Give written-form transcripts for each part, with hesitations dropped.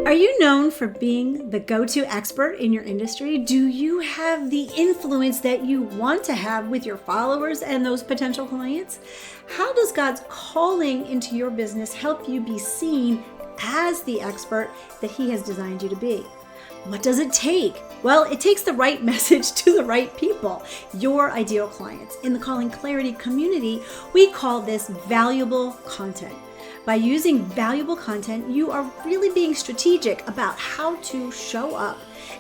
Are you known for being the go-to expert in your industry? Do you have the influence that you want to have with your followers and those potential clients? How does God's calling into your business help you be seen as the expert that He has designed you to be? What does it take? Well, it takes the right message to the right people, your ideal clients. In the Calling Clarity community, we call this valuable content. By using valuable content, you are really being strategic about how to show up.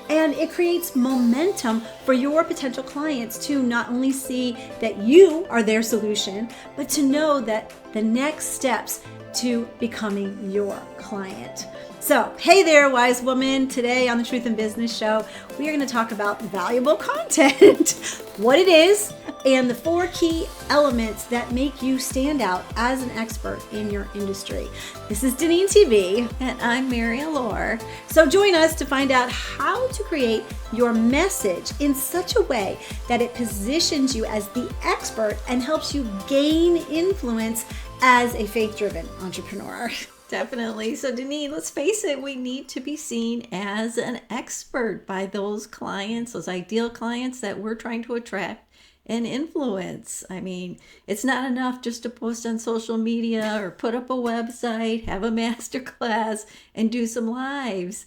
And it creates momentum for your potential clients to not only see that you are their solution, but to know that the next steps to becoming your client. So, hey there, wise woman. Today on the Truth in Business Show, we are going to talk about valuable content, what it is, and the 4 key elements that make you stand out as an expert in your industry. This is Deneen TV. And I'm Mary Allure. So join us to find out how to create your message in such a way that it positions you as the expert and helps you gain influence as a faith-driven entrepreneur. Definitely. So Deneen, let's face it, we need to be seen as an expert by those clients, those ideal clients that we're trying to attract and influence. I mean, it's not enough just to post on social media or put up a website, have a master class, and do some lives.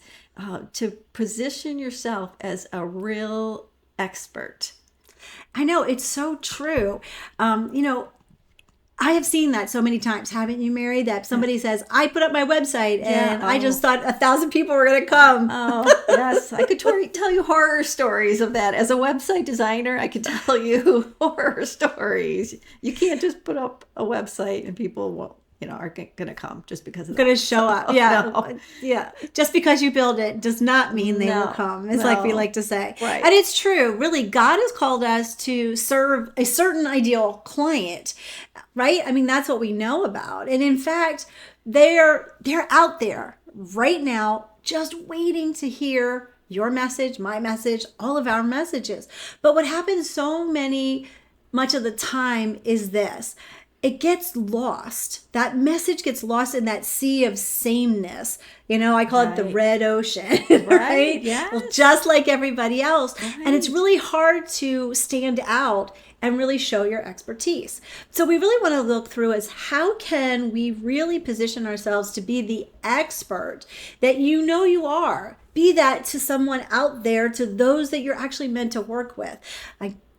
To position yourself as a real expert. I know, it's so true. I have seen that so many times, haven't you, Mary? That somebody says, I put up my website and I just thought 1,000 people were going to come. Oh, yes. I could tell you horror stories of that. As a website designer, I could tell you horror stories. You can't just put up a website and people won't. Are going to come just because of that. Going to show up. Yeah. No. Yeah. Just because you build it does not mean they will come. It's like we like to say. Right. And it's true. Really, God has called us to serve a certain ideal client, right? I mean, that's what we know about. And in fact, they're out there right now just waiting to hear your message, my message, all of our messages. But what happens much of the time is this. It gets lost. That message gets lost in that sea of sameness. I call it the red ocean, right? Yes. Well, just like everybody else. Right. And it's really hard to stand out and really show your expertise. So we really want to look through as how can we really position ourselves to be the expert that you are. Be that to someone out there, to those that you're actually meant to work with.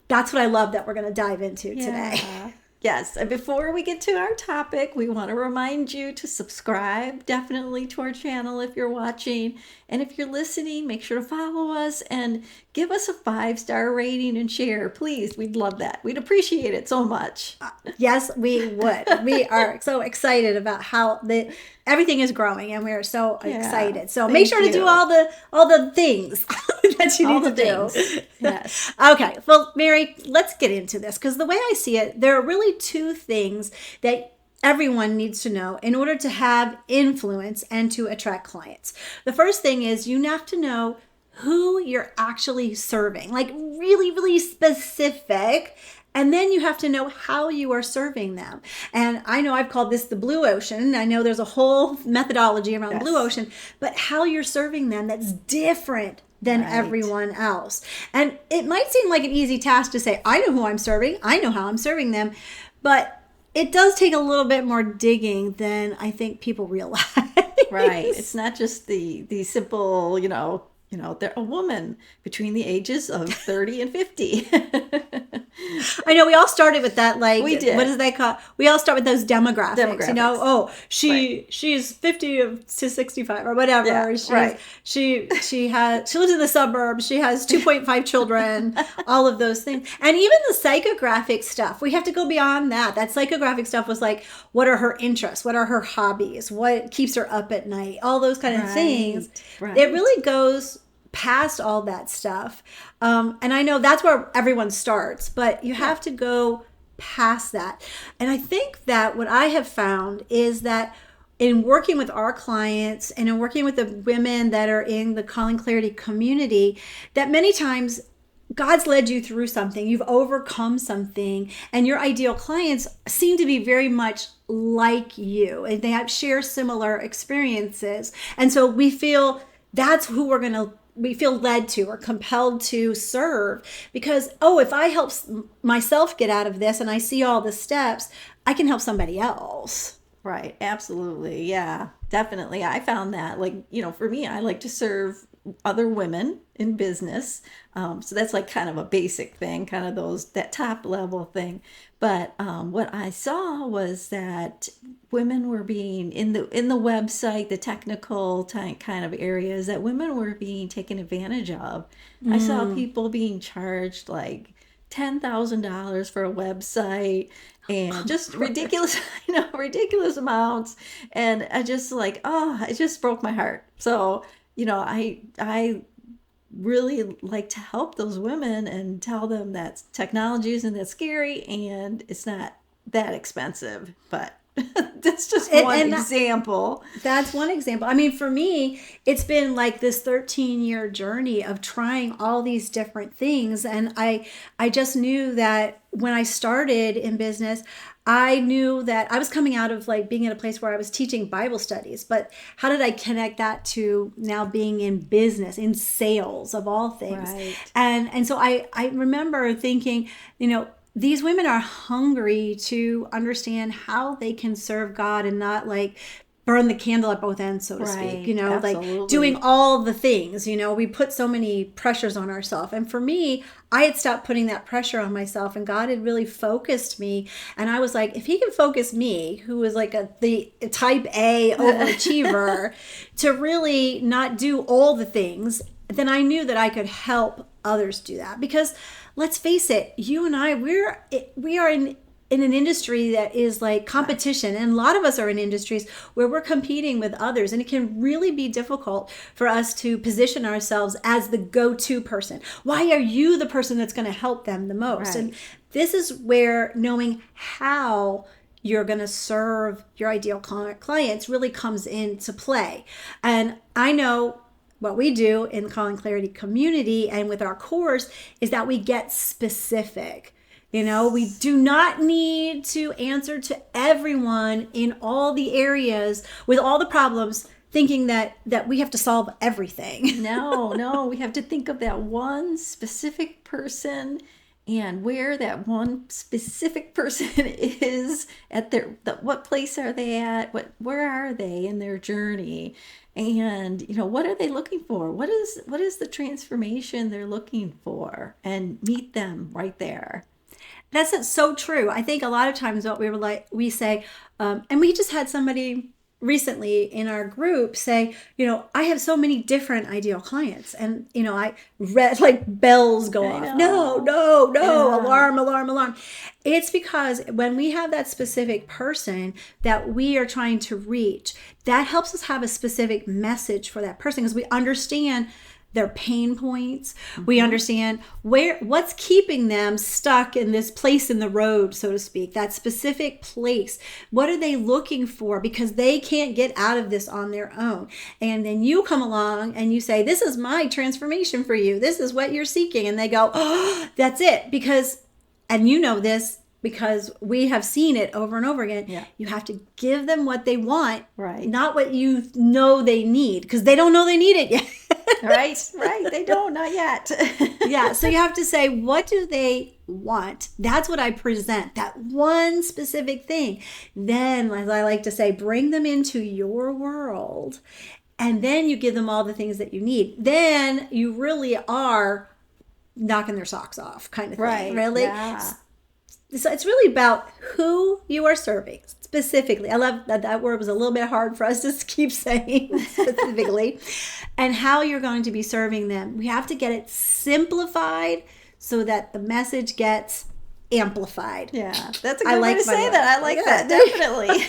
That's what I love that we're going to dive into today. Yes, and before we get to our topic, we want to remind you to subscribe definitely to our channel if you're watching. And if you're listening, make sure to follow us and give us a 5-star rating and share. Please, we'd love that. We'd appreciate it so much. Yes, we would. We are so excited about how everything is growing, and we're so excited. So make sure to do all the things that you need to do. Yes. Okay. Well, Mary, let's get into this, because the way I see it, there are really 2 things that everyone needs to know in order to have influence and to attract clients. The first thing is you have to know who you're actually serving, like really, really specific. And then you have to know how you are serving them. And I know I've called this the blue ocean. I know there's a whole methodology around blue ocean, but how you're serving them that's different than everyone else. And it might seem like an easy task to say, I know who I'm serving. I know how I'm serving them. But it does take a little bit more digging than I think people realize. Right. It's not just the simple, they're a woman between the ages of 30 and 50. I know we all started with that, we did. What is that called? We all start with those demographics. She's 50 to 65 or whatever. Yeah, she lives in the suburbs. She has 2.5 children, all of those things. And even the psychographic stuff, we have to go beyond that. That psychographic stuff was like, what are her interests? What are her hobbies? What keeps her up at night? All those kind of things. Right. It really goes past all that stuff. And I know that's where everyone starts, but you have to go past that. And I think that what I have found is that in working with our clients and in working with the women that are in the Calling Clarity community, that many times God's led you through something, you've overcome something, and your ideal clients seem to be very much like you, and they share similar experiences. And so we feel that's who we feel led to or compelled to serve, because, oh, if I help myself get out of this and I see all the steps, I can help somebody else. Right. Absolutely. Yeah, definitely. I found that, like, for me, I like to serve other women in business. So that's like kind of a basic thing, kind of that top level thing. But what I saw was that women were being in the website, the technical kind of areas, that women were being taken advantage of. I saw people being charged like $10,000 for a website, and just ridiculous, ridiculous amounts. And I just like, oh, it just broke my heart. So, I really like to help those women and tell them that technology isn't that scary and it's not that expensive. But that's just one example. That's one example. I mean, for me, it's been like this 13-year journey of trying all these different things. And I just knew that when I started in business, I knew that I was coming out of like being in a place where I was teaching Bible studies, but how did I connect that to now being in business, in sales of all things? Right. And so I remember thinking, these women are hungry to understand how they can serve God and not like burn the candle at both ends, so to speak, Absolutely. like doing all the things. We put so many pressures on ourselves. And for me, I had stopped putting that pressure on myself, and God had really focused me. And I was like, if he can focus me, who was like the type A overachiever, to really not do all the things, then I knew that I could help others do that. Because let's face it, you and I, we are in an industry that is like competition, and a lot of us are in industries where we're competing with others, and it can really be difficult for us to position ourselves as the go-to person. Why are you the person that's going to help them the most? Right. And this is where knowing how you're going to serve your ideal clients really comes into play. And I know what we do in the Calling Clarity community and with our course is that we get specific. We do not need to answer to everyone in all the areas with all the problems, thinking that we have to solve everything. No, we have to think of that one specific person and where that one specific person is at what place are they at? Where are they in their journey? And what are they looking for? What is the transformation they're looking for? And meet them right there. That's so true. I think a lot of times what we say, and we just had somebody recently in our group say, I have so many different ideal clients. And, I read like bells go off. No, yeah. Alarm. It's because when we have that specific person that we are trying to reach, that helps us have a specific message for that person, because we understand their pain points. Mm-hmm. We understand what's keeping them stuck in this place in the road, so to speak, that specific place. What are they looking for? Because they can't get out of this on their own. And then you come along and you say, this is my transformation for you. This is what you're seeking. And they go, oh, that's it. And this, because we have seen it over and over again. Yeah. You have to give them what they want, right? Not what you know they need, because they don't know they need it yet. Right. They don't, not yet. Yeah. So you have to say, what do they want? That's what I present, that one specific thing. Then, as I like to say, bring them into your world, and then you give them all the things that you need. Then you really are knocking their socks off, kind of thing. Right. Really. Yeah. So it's really about who you are serving specifically. I love that word was a little bit hard for us to keep saying specifically, and how you're going to be serving them. We have to get it simplified so that the message gets amplified. Yeah, that's a good way to say that. I like that, definitely.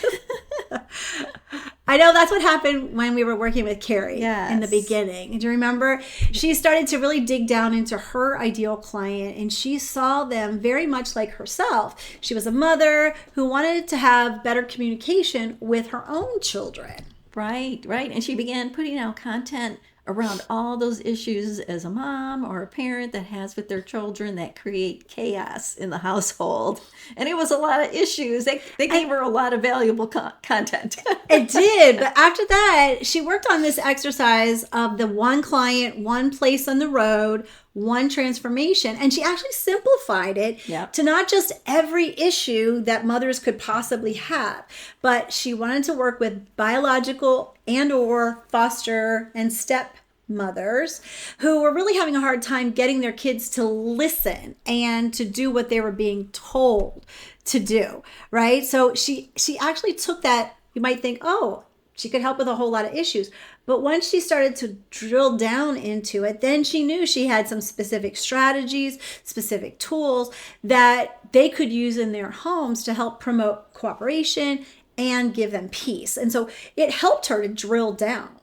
I know that's what happened when we were working with Carrie in the beginning. Do you remember? She started to really dig down into her ideal client, and she saw them very much like herself. She was a mother who wanted to have better communication with her own children. Right. And she began putting out content around all those issues as a mom or a parent that has with their children that create chaos in the household. And it was a lot of issues. They gave her a lot of valuable content. It did. But after that, she worked on this exercise of the one client, one place on the road, one transformation. And she actually simplified it to not just every issue that mothers could possibly have, but she wanted to work with biological and or foster and step mothers who were really having a hard time getting their kids to listen and to do what they were being told to do, right? So she actually took that. You might think, oh, she could help with a whole lot of issues. But once she started to drill down into it, then she knew she had some specific strategies, specific tools that they could use in their homes to help promote cooperation and give them peace. And so it helped her to drill down.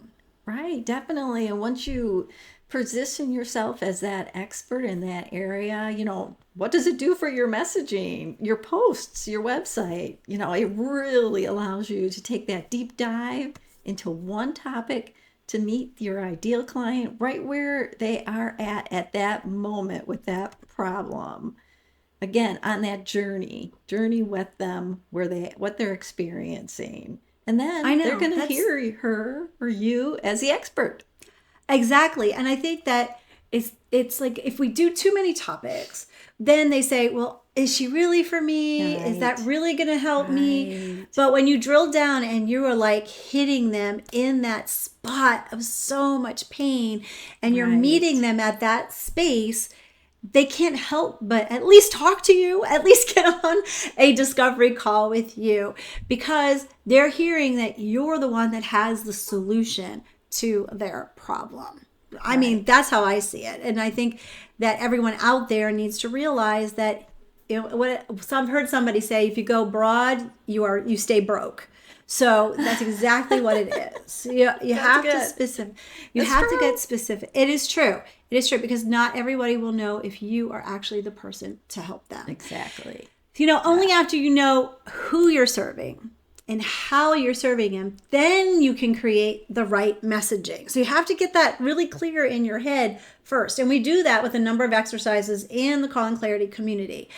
Right, definitely. And once you position yourself as that expert in that area, what does it do for your messaging, your posts, your website? It really allows you to take that deep dive into one topic to meet your ideal client right where they are at that moment with that problem. Again, on that journey with them, what they're experiencing. And then they're going to hear her or you as the expert. Exactly. And I think that it's like if we do too many topics, then they say, well, is she really for me? Right. Is that really going to help me? But when you drill down and you are like hitting them in that spot of so much pain and you're meeting them at that space, they can't help but at least talk to you, at least get on a discovery call with you, because they're hearing that you're the one that has the solution to their problem. I mean, that's how I see it. And I think that everyone out there needs to realize that, I've heard somebody say, if you go broad, you stay broke. So that's exactly what it is. You have to specific. You have to get specific. It is true. It is true, because not everybody will know if you are actually the person to help them. Exactly. Only after you know who you're serving and how you're serving them, then you can create the right messaging. So you have to get that really clear in your head first. And we do that with a number of exercises in the Calling Clarity community.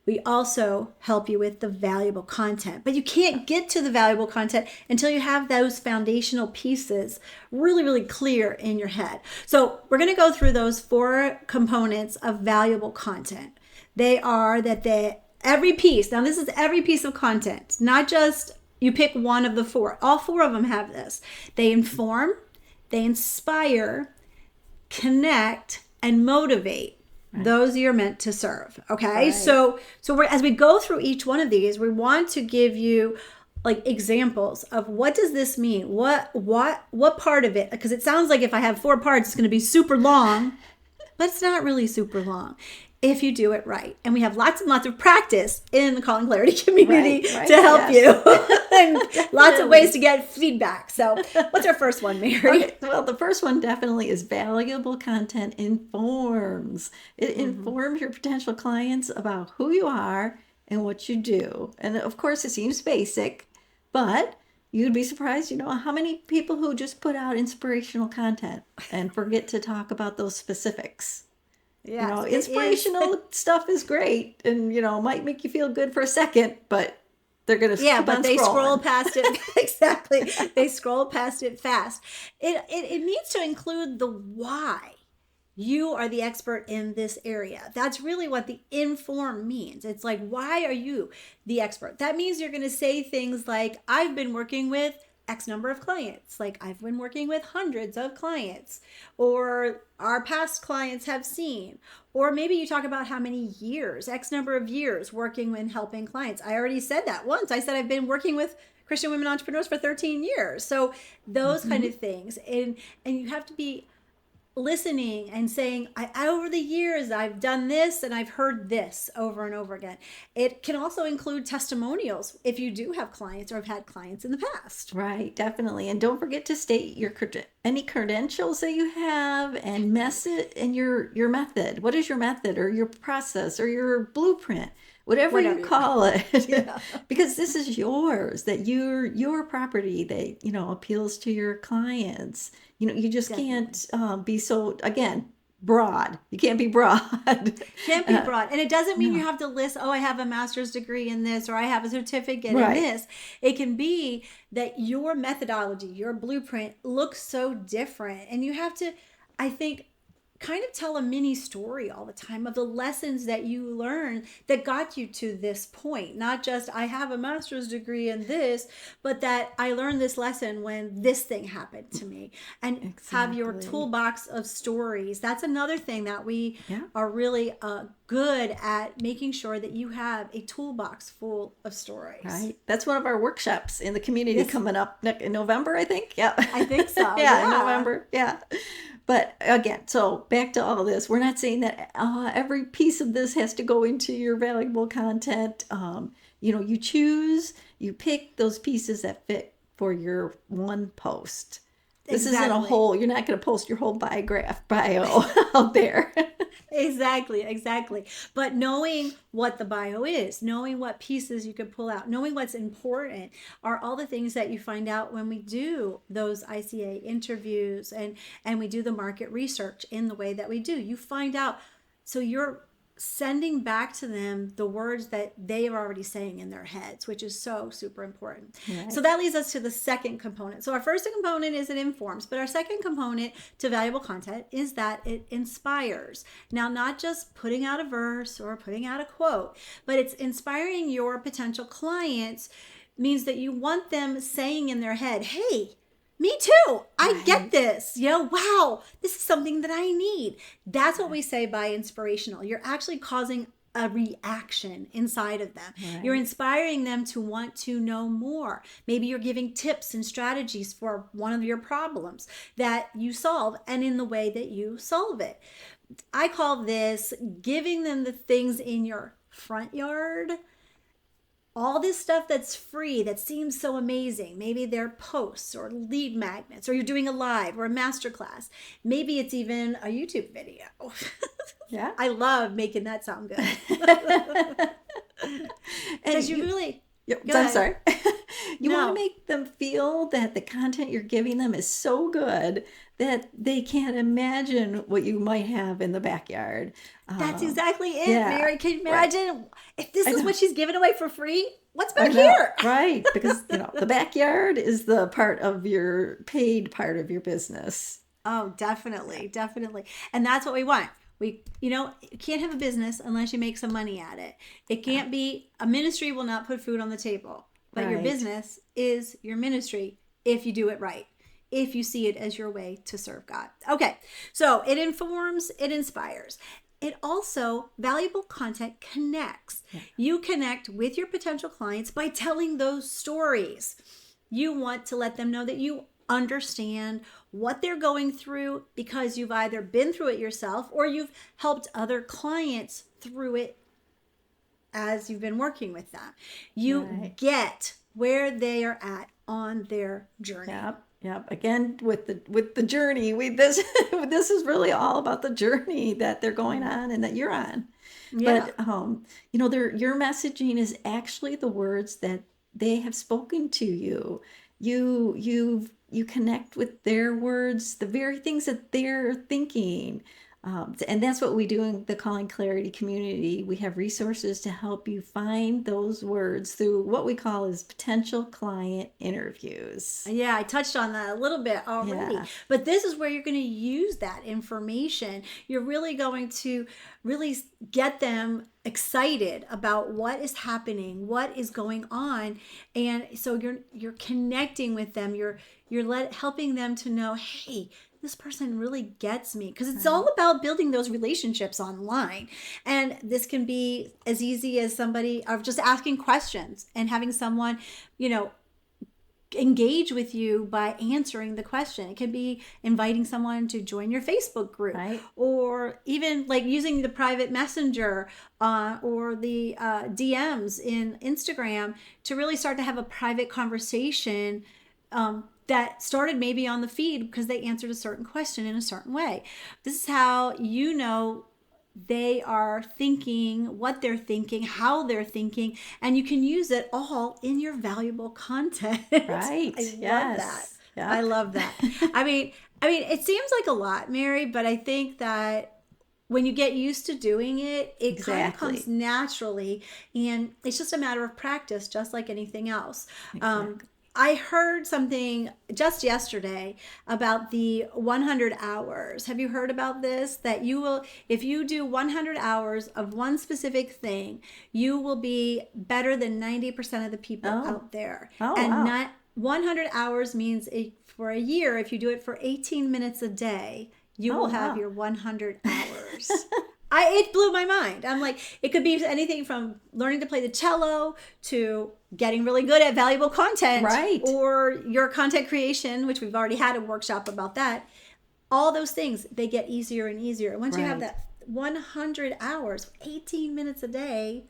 We also help you with the valuable content, but you can't get to the valuable content until you have those foundational pieces really, really clear in your head. So we're going to go through those 4 components of valuable content. They are that every piece, now this is every piece of content, not just you pick one of the 4. All 4 of them have this. They inform, they inspire, connect, and motivate. Those you're meant to serve. Okay. Right. So as we go through each one of these, we want to give you like examples of what does this mean? What part of it? Because it sounds like if I have 4 parts, it's going to be super long, but it's not really super long if you do it right. And we have lots and lots of practice in the Calling Clarity community to help you. And lots of ways to get feedback. So what's our first one, Mary? Okay. Well, the first one definitely is valuable content informs. It informs your potential clients about who you are and what you do. And of course, it seems basic, but you'd be surprised, how many people who just put out inspirational content and forget to talk about those specifics. Yes, inspirational stuff is great and, might make you feel good for a second, but they're going to keep on they scrolling. Scroll past it. Exactly. They scroll past it fast. It needs to include the why you are the expert in this area. That's really what the inform means. It's like, why are you the expert? That means you're going to say things like, I've been working with X number of clients. Like, I've been working with hundreds of clients, or our past clients have seen, or maybe you talk about how many years, X number of years working and helping clients. I already said that once. I said I've been working with Christian women entrepreneurs for 13 years. So those kind of things. And you have to be listening and saying, over the years, I've done this and I've heard this over and over again. It can also include testimonials if you do have clients or have had clients in the past. Right, definitely. And don't forget to state any credentials that you have and your method. What is your method or your process or your blueprint? whatever Whatever you you call it. Yeah. Because this is yours, that your property that, appeals to your clients. You just Definitely. can't be so, again, broad. You can't be broad. Can't be broad. And it doesn't mean you No. have to list, oh, I have a master's degree in this, or I have a certificate in Right. this. It can be that your methodology, your blueprint looks so different. And you have to, I think, kind of tell a mini story all the time of the lessons that you learned that got you to this point. Not just, I have a master's degree in this, but that I learned this lesson when this thing happened to me. And have your Exactly. toolbox of stories. That's another thing that we Yeah. are really good at, making sure that you have a toolbox full of stories. Right. That's one of our workshops in the community Yes, coming up in November, I think. Yeah. I think so. Yeah, in Yeah. November. Yeah. But again, so back to all of this, we're not saying that every piece of this has to go into your valuable content. You choose, you pick those pieces that fit for your one post. This isn't a Exactly. whole, you're not going to post your whole bio out there. Exactly. But knowing what the bio is, knowing what pieces you could pull out, knowing what's important are all the things that you find out when we do those ICA interviews and we do the market research in the way that we do. You find out, so you're sending back to them the words that they are already saying in their heads, which is so super important. So Right. that leads us to the second component. So our first component is it informs, but our second component to valuable content is that it inspires. Now, not just putting out a verse or putting out a quote, but it's inspiring your potential clients, means that you want them saying in their head, hey, me too. I get Right. this. Wow, this is something that I need. That's what we say by inspirational. You're actually causing a reaction inside of them. You're Right. inspiring them to want to know more. Maybe you're giving tips and strategies for one of your problems that you solve and in the way that you solve it. I call this giving them the things in your front yard, all this stuff that's free that seems so amazing. Maybe they're posts or lead magnets, or you're doing a live or a masterclass. Maybe it's even a YouTube video. Yeah. I love making that sound good. And Because you really, Yep, go I'm ahead. sorry. You want to No, make them feel that the content you're giving them is so good that they can't imagine what you might have in the backyard. that's Um, exactly it, yeah, Mary. Can you right. imagine if this I is know. what she's giving away for free? What's I back know, here? right? Because the backyard is the part of your paid part of your business. Oh, definitely, definitely. And that's what we want. You can't have a business unless you make some money at it. It can't be, a ministry will not put food on the table, but your Right. business is your ministry if you do it right, if you see it as your way to serve God. Okay, so it informs, it inspires. It also, valuable content connects. You connect with your potential clients by telling those stories. You want to let them know that you understand what they're going through because you've either been through it yourself or you've helped other clients through it as you've been working with them. You Right. get where they are at on their journey. Yep. Yep. Again, with the journey, we this this is really all about the journey that they're going on and that you're on. Yeah. But your messaging is actually the words that they have spoken to you. You connect with their words, the very things that they're thinking. And that's what we do in the Calling Clarity community. We have resources to help you find those words through what we call as potential client interviews. Yeah, I touched on that a little bit already. Yeah. But this is where you're going to use that information. You're really going to really get them excited about what is happening, what is going on. And so you're connecting with them. You're helping them to know, hey, this person really gets me, because it's all about building those relationships online. And this can be as easy as somebody of just asking questions and having someone, engage with you by answering the question. It could be inviting someone to join your Facebook group, Right. or even like using the private messenger or the DMs in Instagram to really start to have a private conversation that started maybe on the feed because they answered a certain question in a certain way. This is how they are thinking, what they're thinking, how they're thinking, and you can use it all in your valuable content. Right. I love that. Yes. Yeah. I love that. I mean, it seems like a lot, Mary, but I think that when you get used to doing it, it kind of Exactly. comes naturally, and it's just a matter of practice, just like anything else. I heard something just yesterday about the 100 hours. Have you heard about this? That you will, if you do 100 hours of one specific thing, you will be better than 90% of the people out there. Oh, and wow. not 100 hours means for a year, if you do it for 18 minutes a day, you will have wow. your 100 hours. It blew my mind. I'm like, it could be anything from learning to play the cello to getting really good at valuable content, Right. or your content creation, which we've already had a workshop about that. All those things, they get easier and easier. Once you have Right. that 100 hours, 18 minutes a day,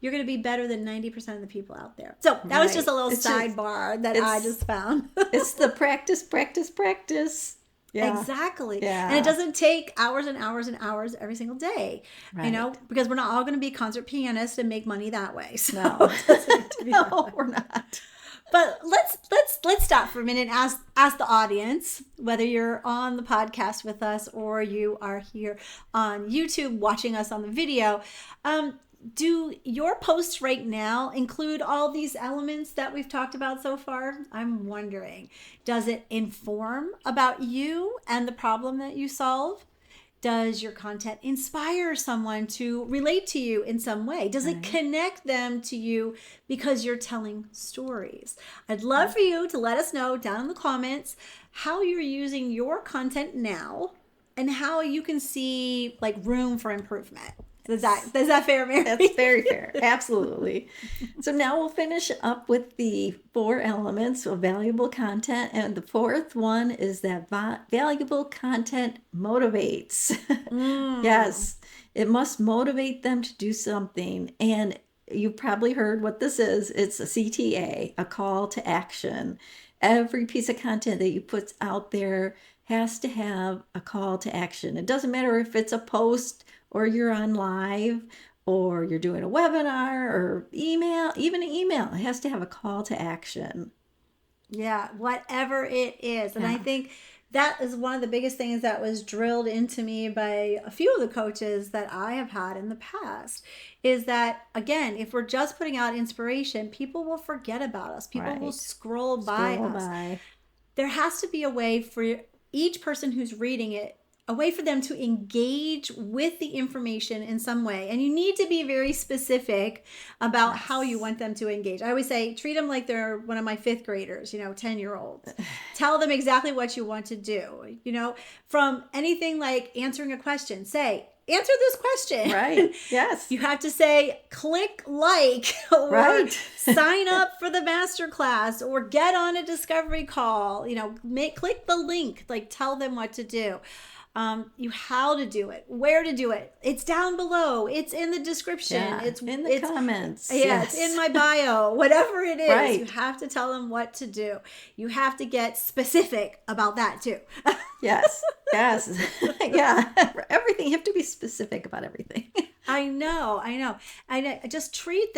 you're going to be better than 90% of the people out there. So that was Right. just a little It's just- sidebar that I just found. It's the practice, practice, practice. Yeah. Exactly. Yeah. And it doesn't take hours and hours and hours every single day, you know, because we're not all going to be concert pianists and make money that way. So No. it doesn't need to be that No, way. we're not. But let's stop for a minute and ask the audience, whether you're on the podcast with us or you are here on YouTube watching us on the video. Do your posts right now include all these elements that we've talked about so far? I'm wondering, does it inform about you and the problem that you solve? Does your content inspire someone to relate to you in some way? Does it connect them to you because you're telling stories? I'd love for you to let us know down in the comments how you're using your content now and how you can see like room for improvement. Is that fair, Mary? That's very fair. Absolutely. So now we'll finish up with the 4 elements of valuable content. And the 4th one is that valuable content motivates. Yes, it must motivate them to do something. And you've probably heard what this is. It's a CTA, a call to action. Every piece of content that you put out there has to have a call to action. It doesn't matter if it's a post or you're on live or you're doing a webinar or email, even an email. It has to have a call to action. Yeah, whatever it is. And I think that is one of the biggest things that was drilled into me by a few of the coaches that I have had in the past is that, again, if we're just putting out inspiration, people will forget about us. People will Right. scroll by Scroll us. by. There has to be a way for each person who's reading it, a way for them to engage with the information in some way. And you need to be very specific about how you want them to engage. I always say, treat them like they're one of my 5th graders, 10-year-olds. Tell them exactly what you want to do, from anything like answering a question. Say, answer this question. Right. Yes. You have to say, click like, or Right. sign up for the masterclass, or get on a discovery call. Click the link. Like, tell them what to do. How to do it, where to do it. It's down below. It's in the description. Yeah, It's in the comments. Yeah, Yes. it's in my bio. Whatever it is, Right. you have to tell them what to do. You have to get specific about that too. Yes. Yes. Yeah. Everything. You have to be specific about everything. I know. I just treat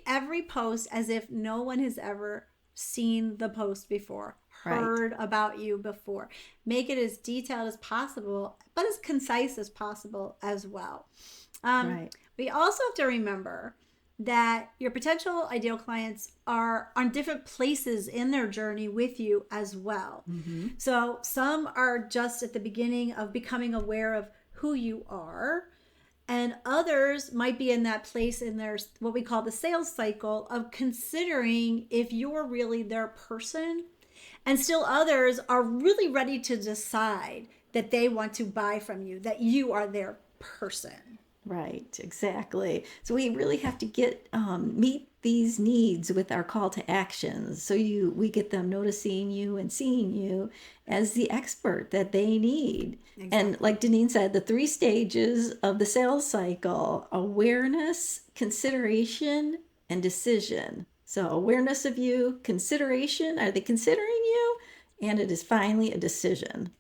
every post as if no one has ever seen the post before, heard about you before. Make it as detailed as possible, but as concise as possible as well. Right. We also have to remember that your potential ideal clients are on different places in their journey with you as well. So some are just at the beginning of becoming aware of who you are, and others might be in that place in their what we call the sales cycle of considering if you're really their person. And still others are really ready to decide that they want to buy from you, that you are their person. Right, exactly. So we really have to meet these needs with our call to actions. So we get them noticing you and seeing you as the expert that they need. And like Deneen said, the 3 stages of the sales cycle: awareness, consideration, and decision. So awareness of you, consideration, are they considering you? And it is finally a decision.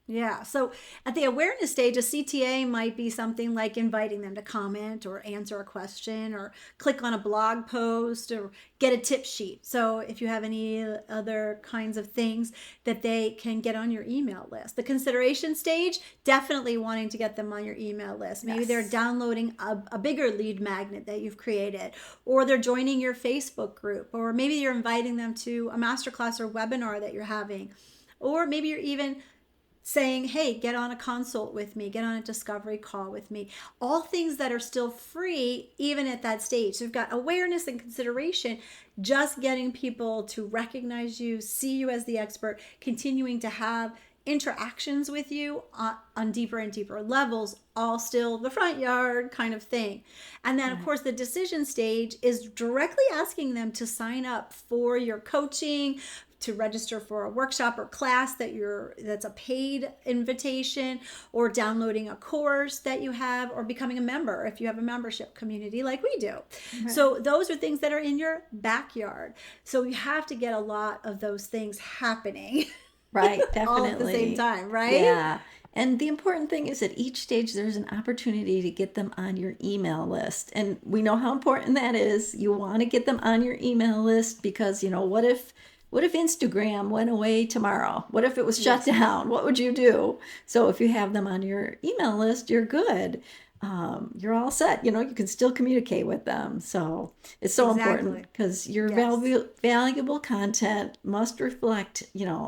Yeah. So at the awareness stage, a CTA might be something like inviting them to comment or answer a question or click on a blog post or get a tip sheet. So if you have any other kinds of things that they can get on your email list. The consideration stage, definitely wanting to get them on your email list. Maybe they're downloading a bigger lead magnet that you've created, or they're joining your Facebook group, or maybe you're inviting them to a masterclass or webinar that you're having, or maybe you're even saying, hey, get on a consult with me, get on a discovery call with me. All things that are still free, even at that stage. So we've got awareness and consideration, just getting people to recognize you, see you as the expert, continuing to have interactions with you on deeper and deeper levels, all still the front yard kind of thing. And then, of course, the decision stage is directly asking them to sign up for your coaching, to register for a workshop or class that's a paid invitation, or downloading a course that you have, or becoming a member if you have a membership community like we do. So those are things that are in your backyard. So you have to get a lot of those things happening. Right, definitely. All at the same time, right? Yeah. And the important thing is at each stage, there's an opportunity to get them on your email list. And we know how important that is. You want to get them on your email list because, what if Instagram went away tomorrow? What if it was shut down? What would you do? So if you have them on your email list, you're good. You're all set. You can still communicate with them. So it's so important because your valuable content must reflect,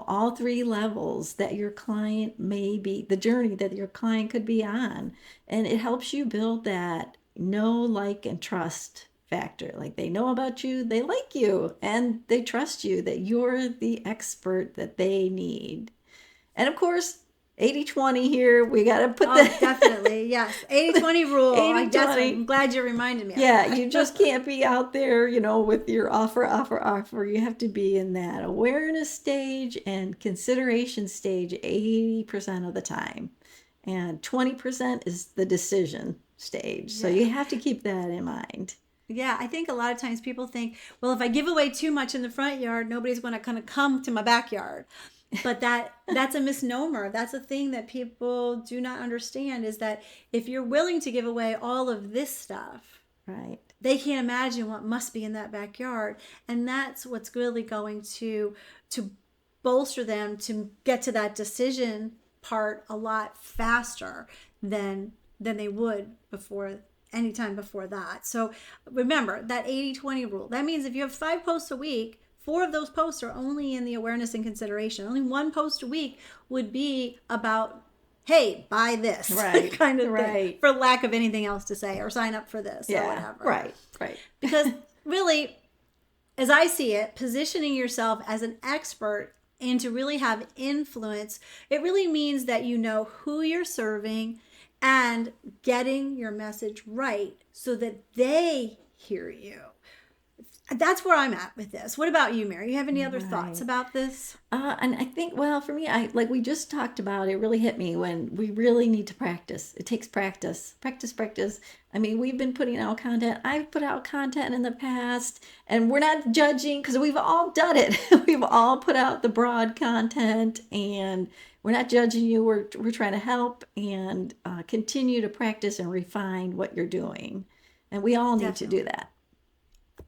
all three levels that your client may be, the journey that your client could be on. And it helps you build that know, like, and trust factor. Like, they know about you, they like you, and they trust you that you're the expert that they need. And of course, 80-20 here. We got to put definitely. Yes. 80-20 rule. 80-20. I'm glad you reminded me. Yeah. You just can't be out there, with your offer. You have to be in that awareness stage and consideration stage 80% of the time. And 20% is the decision stage. So you have to keep that in mind. Yeah, I think a lot of times people think, well, if I give away too much in the front yard, nobody's going to kind of come to my backyard. But that's a misnomer. That's a thing that people do not understand, is that if you're willing to give away all of this stuff, right, they can't imagine what must be in that backyard. And that's what's really going to bolster them to get to that decision part a lot faster than they would before, anytime before that. So remember that 80-20 rule. That means if you have 5 posts a week, 4 of those posts are only in the awareness and consideration. Only 1 post a week would be about, hey, buy this, right, kind of thing, for lack of anything else to say, or sign up for this, or whatever. Right. Because really, as I see it, positioning yourself as an expert and to really have influence, it really means that you know who you're serving and getting your message right so that they hear you. That's where I'm at with this. What about you, Mary? You have any other thoughts about this? And I think, well, for me, like we just talked about, it really hit me when we really need to practice. It takes practice. I mean, we've been putting out content. I've put out content in the past, and we're not judging because we've all done it. We've all put out the broad content, and we're not judging you. We're trying to help and continue to practice and refine what you're doing. And we all need to do that.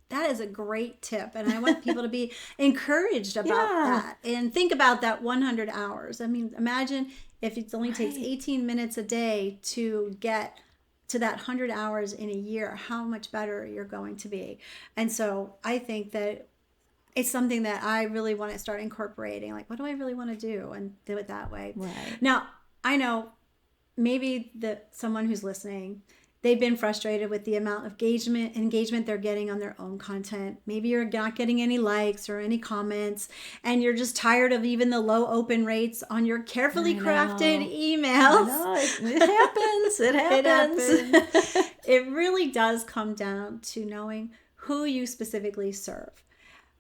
That is a great tip. And I want people to be encouraged about that. And think about that 100 hours. I mean, imagine if it only takes 18 minutes a day to get to that 100 hours in a year, how much better you're going to be. And so I think that it's something that I really want to start incorporating. Like, what do I really want to do? And do it that way. Right. Now, I know maybe someone who's listening, they've been frustrated with the amount of engagement they're getting on their own content. Maybe you're not getting any likes or any comments, and you're just tired of even the low open rates on your carefully crafted emails. I know. It happens. It happens. It really does come down to knowing who you specifically serve,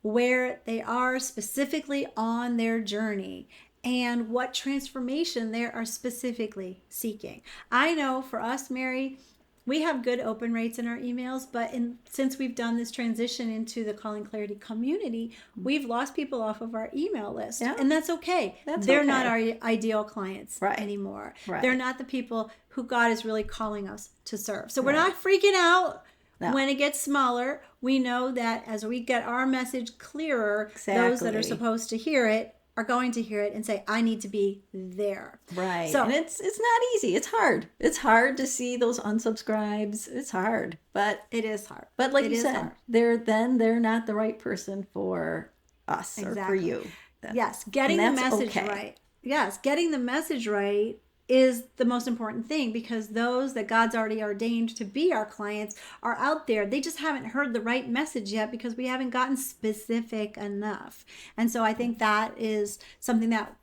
where they are specifically on their journey, and what transformation they are specifically seeking. I know for us, Mary, We have good open rates in our emails, but since we've done this transition into the Calling Clarity community, we've lost people off of our email list. Yeah. And that's okay. They're not our ideal clients anymore. Right. They're not the people who God is really calling us to serve. So we're not freaking out when it gets smaller. We know that as we get our message clearer, those that are supposed to hear it are going to hear it and say, I need to be there. Right. So, and it's not easy. It's hard. It's hard to see those unsubscribes. It's hard. But it is hard. But like you said, they're not the right person for us or for you. Yes. Getting the message right. Yes. Getting the message right is the most important thing, because those that God's already ordained to be our clients are out there. They just haven't heard the right message yet because we haven't gotten specific enough. And so I think that is something that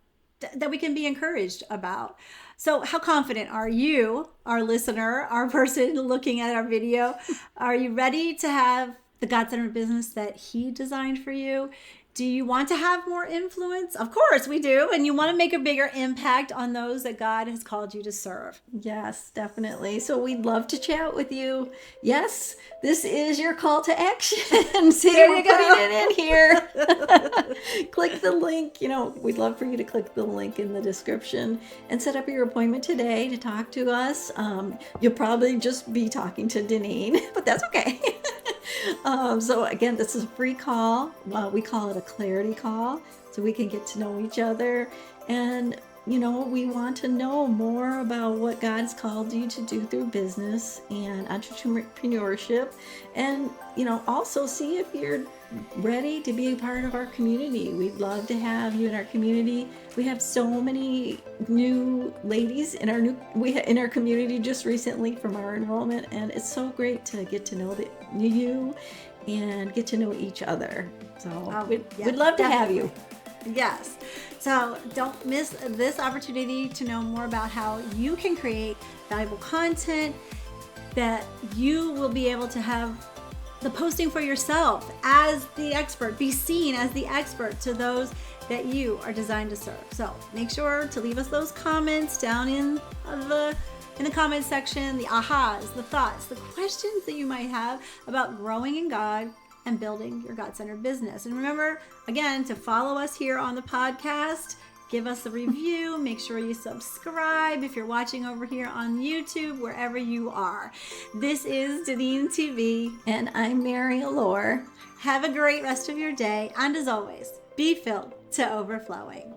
we can be encouraged about. So how confident are you, our listener, our person looking at our video? Are you ready to have the God-centered business that He designed for you? Do you want to have more influence? Of course we do. And you want to make a bigger impact on those that God has called you to serve. Yes, definitely. So we'd love to chat with you. Yes, this is your call to action. See, we're putting it in here. Click the link. We'd love for you to click the link in the description and set up your appointment today to talk to us. You'll probably just be talking to Deneen, but that's okay. So again, this is a free call. Well, we call it a clarity call, so we can get to know each other. And, we want to know more about what God's called you to do through business and entrepreneurship. And, also see if you're ready to be a part of our community. We'd love to have you in our community. We have so many new ladies in our community just recently from our enrollment, and it's so great to get to know you and get to know each other. So we'd love to have you. Yes. So don't miss this opportunity to know more about how you can create valuable content that you will be able to have the posting for yourself as the expert, be seen as the expert to those that you are designed to serve. So make sure to leave us those comments down in the comment section, the ahas, the thoughts, the questions that you might have about growing in God and building your God-centered business. And remember, again, to follow us here on the podcast, give us a review, make sure you subscribe if you're watching over here on YouTube, wherever you are. This is Deneen TV. And I'm Mary Allure. Have a great rest of your day. And as always, be filled to overflowing.